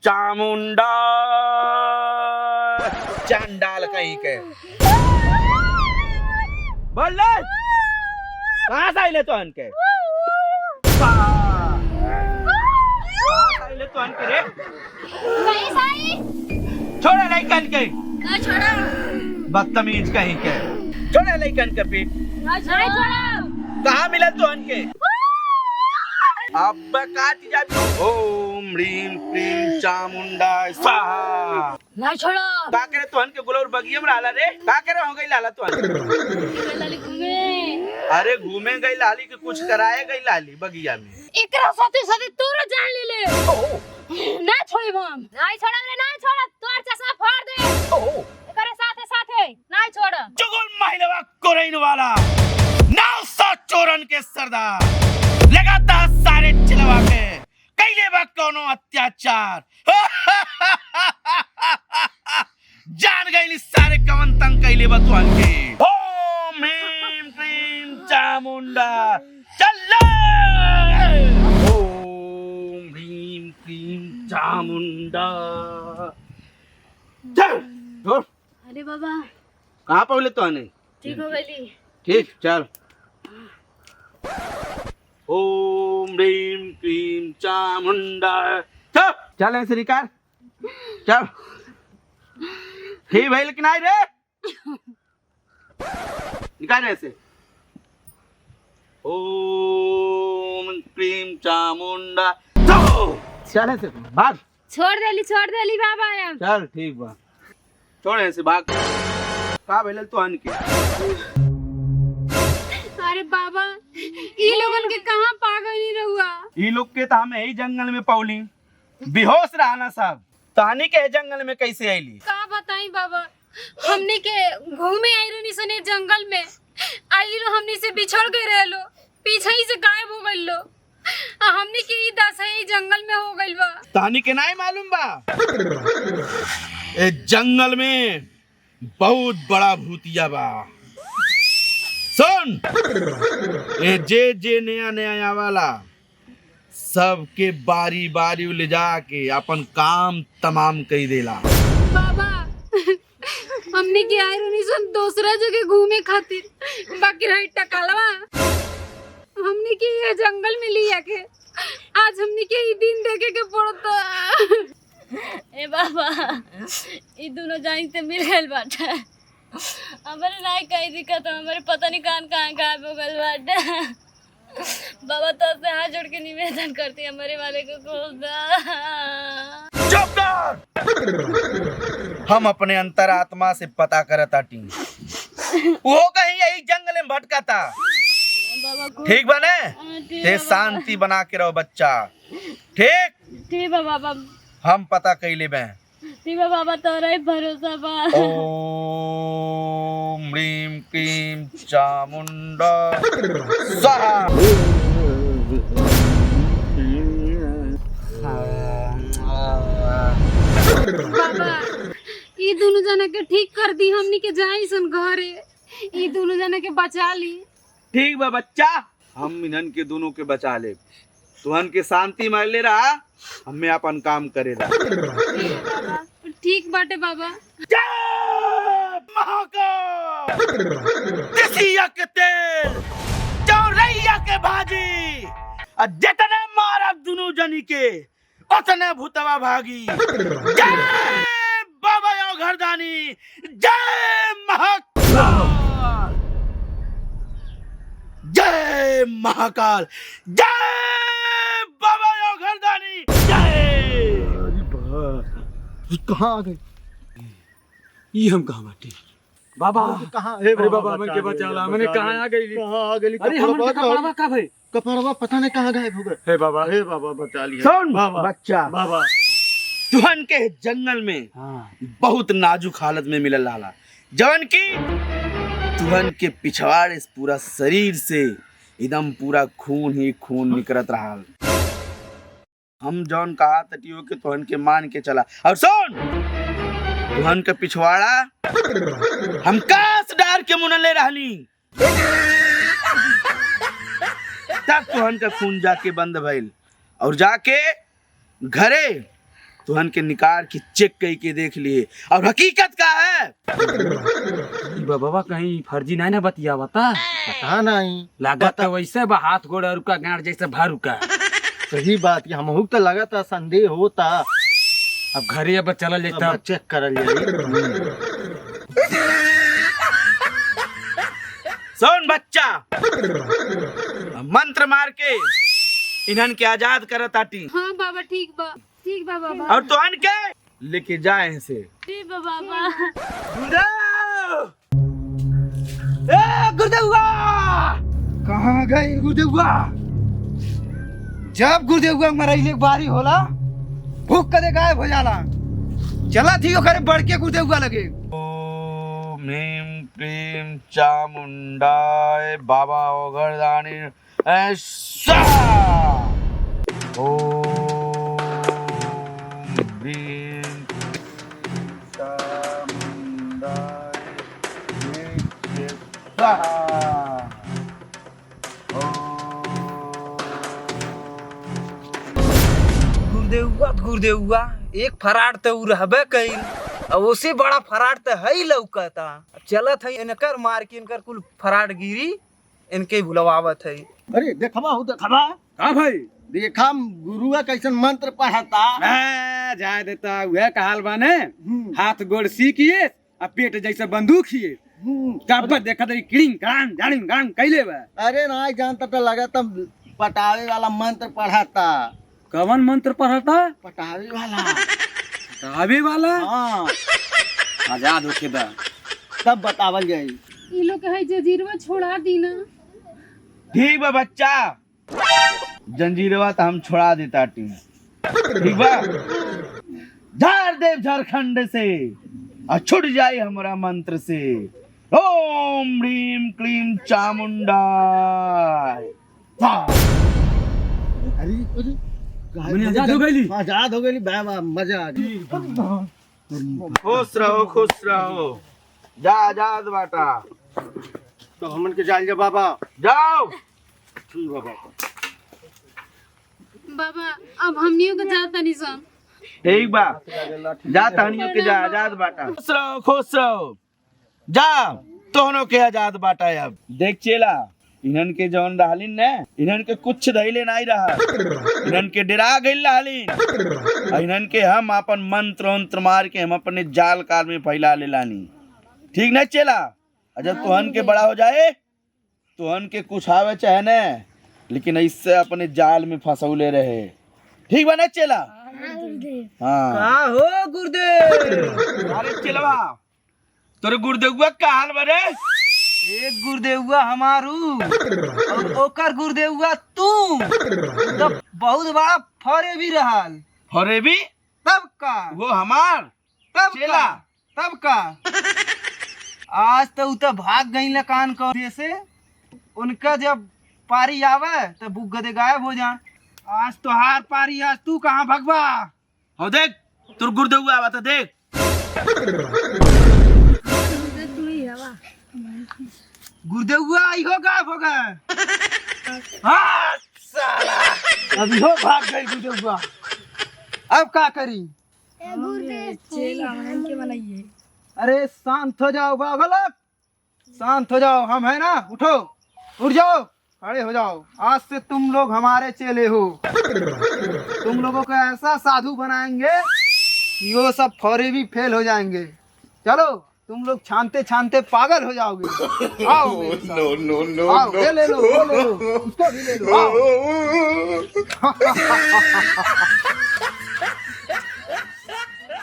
चामुंडा चांडाल कहीं के बोल ले कहाँ से आइले तो अनके कहाँ से आइले तो अनके रे कहीं साई छोड़ा लइकन के ना छोड़ा बदतमीज कहीं के छोड़ा लइकन के पीठ ना छोड़ा कहाँ मिला तो अनके अब काट जा ओम ह्रीम क्रीम चामुंडा स्वाहा ना छोड़ा का करे तो अनके गुलौर बगियम रहला रे का करे हो गई लाला तो लाली घूमे अरे घूमे गई लाली के कुछ कराए गई लाली बगिया में एकरा साथे साथे तोरा जान ले ले ना छोड़ी हम ना छोड़ा रे ना छोड़ा तोर चश्मा फाड़ दे एकरे साथे साथे ना छोड़ा जुगुल महिलवा कोरैन वाला 900 चोरन के सरदार लगातार सारे चिलवा के कैले बा कोनो अत्याचार जान गईली सारे कवन तंग कैले बा तो के ओम ह्रीम क्रीम चामुंडा चल ओम ह्रीम क्रीम चामुंडा चल छोड़ अरे बाबा कहाँ पहुँचे तो नहीं ठीक हो गई ठीक चल ओम ह्रीम क्रीम चामुंडा चल चल ऐसे निकाल चल ठीक भाई लेकिन आई रे निकाल ऐसे ओम क्रीम चामुंडा चल ऐसे भाग छोड़ देली बाबा अब चल ठीक बा छोड़ ऐसे भाग का भेल तो अन के अरे बाबा ई लोगन के कहां पागल नहीं रहुआ ई लोग के तो हम यही जंगल में पौली बेहोश रहना सब तहनी के जंगल में कैसे आईली का बताई बाबा हमने के घूमे आई रहनी सने जंगल में आई लो हमने से बिछड़ गए रहलो पीछे ही से गायब हो गइल लो हमने के ई दशा ई जंगल में हो गइल बा तहनी के नहीं मालूम बा ए जंगल में बहुत बड़ा भूतिया बा सुन ए जे नया नया वाला सबके बारी बारी ले जाके अपन काम तमाम कर देला बाबा हमने के आई रहनी सन दूसरा जगह घूमे खातिर बाकी रही टकलवा हमने के ये जंगल में लिया के आज हमने के ई दिन देखे के पड़ता ए बाबा ई दोनों जान से मिल गइल बाटे हमारे नहीं कहीं दिक्कत हमारे पता नहीं कहाँ गायब हो गइल बाटे बाबा तो से हाथ जोड़ के निवेदन करती है हमारे वाले को खोल दा चुप कर हम अपने अंतरात्मा से पता करता टी वो कहीं यही जंगल में भटका था ठीक बने ते शांति बना के रहो बच्चा ठीक ठीक है बाबा हम पता कैले बे ठीक है बाबा तोरा ही भरोसा बा ओम ह्रीम क्रीम चामुंडा स्वाहा बाबा ई दोनों जना के ठीक कर दी हमनी के जाई सन घरे ई दोनों जना के बचा ली ठीक बा बच्चा हम इन्हन के दोनों के बचा ले तुहन के शांति मार ले रहा हमें अपन काम करेला बाबा ठीक बाटे बाबा जय महाकाल देसिया के तेल चौरैया के भाजी आ जितने मारब दुनू जनी के उतने भूतवा भागी जय बाबा यो घरदानी जय महाकाल जय महाकाल जय बाबा यो घरदानी जय कहाँ आ गए ये हम कहाँ बाटे बाबा कहाँ अरे बाबा मैं के बचाला मैंने कहाँ आ गई कहाँ आ गई अरे हम कपड़वा का भाई कपड़वा पता नहीं कहाँ गायब हो गए हे बाबा बचा लिया सुन बाबा बच्चा बाबा तुहन के जंगल में बहुत नाजुक हालत में मिलल रहा जवन की तुहन के पिछवाड़े पूरा शरीर से एकदम पूरा खून ही खून निकलत रहा हम जौन कहा तटियो के तुहन के मान के चला और सुन तुहन के पिछवाड़ा हम कास डार के मुनले रहनी तब तुहन का खून जाके बंद भइल और जाके घरे तुहन के निकाल के चेक कई के देख लिए और हकीकत का है। बाबा कहीं फर्जी नहीं ना बतिया बता। पता नहीं। लागत तो वैसे बा, हाथ गोड़ और का गांड जैसे भर का। सही बात, हम तो लगा था संदेह होता। अब घरे अब चल जाता, चेक करल जाई। सुन बच्चा, मंत्र मार के इन्हन के आजाद करत आटी। हाँ बाबा ठीक बा बाबा। और तुहन के लेके जाए से। ठीक बा बाबा। गुरुदेव! ए गुरुदेवा! कहाँ गई गुरुदेवा? जब गुरुदेवा मरैले बारी होला भूख कदे गायब हो जाला। चला थी ओकरे बढ़ के गुरुदेवा लगे। ओम ह्रीं क्लीं चामुंडाय बाबा ओगरदानी ऐसा। ओम ह्रीं चामुंडाय स्वाहा। गुरुदेवा एक फराड तो उ रहबे कइल, अब उससे बड़ा फराड तो है ही लौकता। चलत है इनकर मार के इनकर कुल फराड गिरी, इनके भुलवावत है। अरे देखबा हो देखबा। हाँ भाई देखा गुरुआ कैसन मंत्र पढ़ता। जा देता वह कहाल बाने, हाथ गोड़ सीखिए और पेट जैसे बंदूक हिए। तब देखा तरी किड़िंग करान जानिंग गान कैले बा। अरे नहीं जानता तो लगा तब पटावे वाला मंत्र पढ़ता। कवन मंत्र पढ़ता? पटावे वाला। पटावे वाला? हाँ आजाद होके दा तब बतावल जाई। ये लोग है जजीरवा छोड़ा दी ना। ठीक बा बच्चा, जंजीरवा तो हम छोड़ा देता टी। ठीक बा, झाड़ देव झारखंड से और छुट जाए हमारा मंत्र से। ओम ह्रीं क्लीं चामुंडाय। अरे हमने आजाद हो गई। आजाद हो गई बाबा, मजा आ गई। खुश रहो खुश रहो। जा आजाद बाटा। तो हमन के जाल जा बाबा। जाओ। ठीक बाबा। बाबा अब हमनियों को जाता नहीं सन। ठीक बा, जा तहनियों के जा आजाद बाटा। खुश रहो खुश रहो। जा तोहनों के आजाद बाटा। अब देख चेला, इन्हन के जौन रहलिन ने, इन्हन के कुछ धैले नहीं रहा। इन्हन के डरा गइल रहलिन। इन्हन के हम अपन मंत्र मंत्र मार के हम अपने जाल काल में फैला ले लानी। ठीक न चेला? जब तुहन के बड़ा हो जाए तुहन के कुछ आवे चाहे न, लेकिन इससे अपने जाल में फंसौले रहे। ठीक बा न चेला? हाँ। का हो गुरुदेव? अरे चेलवा, तोरे गुरुदेव का हाल बरे? एक गुरुदेवा हमारू और ओकर गुरुदेवा तू तो बहुत बड़ा फरे भी रहल। अरे भी तब का वो हमार तब चेला। का तब का आज तो उ तो भाग गई न कान कौन से। उनका जब पारी आवे तो बुगदे गायब हो जा। आज तो हार पारी, आज तू कहाँ भगवा? हो देख तोर गुरुदेव आवा तो देख। गुरुदेवा इहो गायब हो गए। हाँ साला, अभी हो भाग गई गुरुदेवा। अब क्या करी? अरे शांत हो जाओ बागलक, शांत हो जाओ। हम है ना, उठो उठ जाओ, खड़े हो जाओ। आज से तुम लोग हमारे चेले हो। तुम लोगों को ऐसा साधु बनाएंगे कि वो सब फौरे भी फेल हो जाएंगे। चलो तुम लोग छानते छानते पागल हो जाओगे। आओ मेरे साथ। आओ, ये ले लो, वो ले लो, उसको भी ले लो, आओ।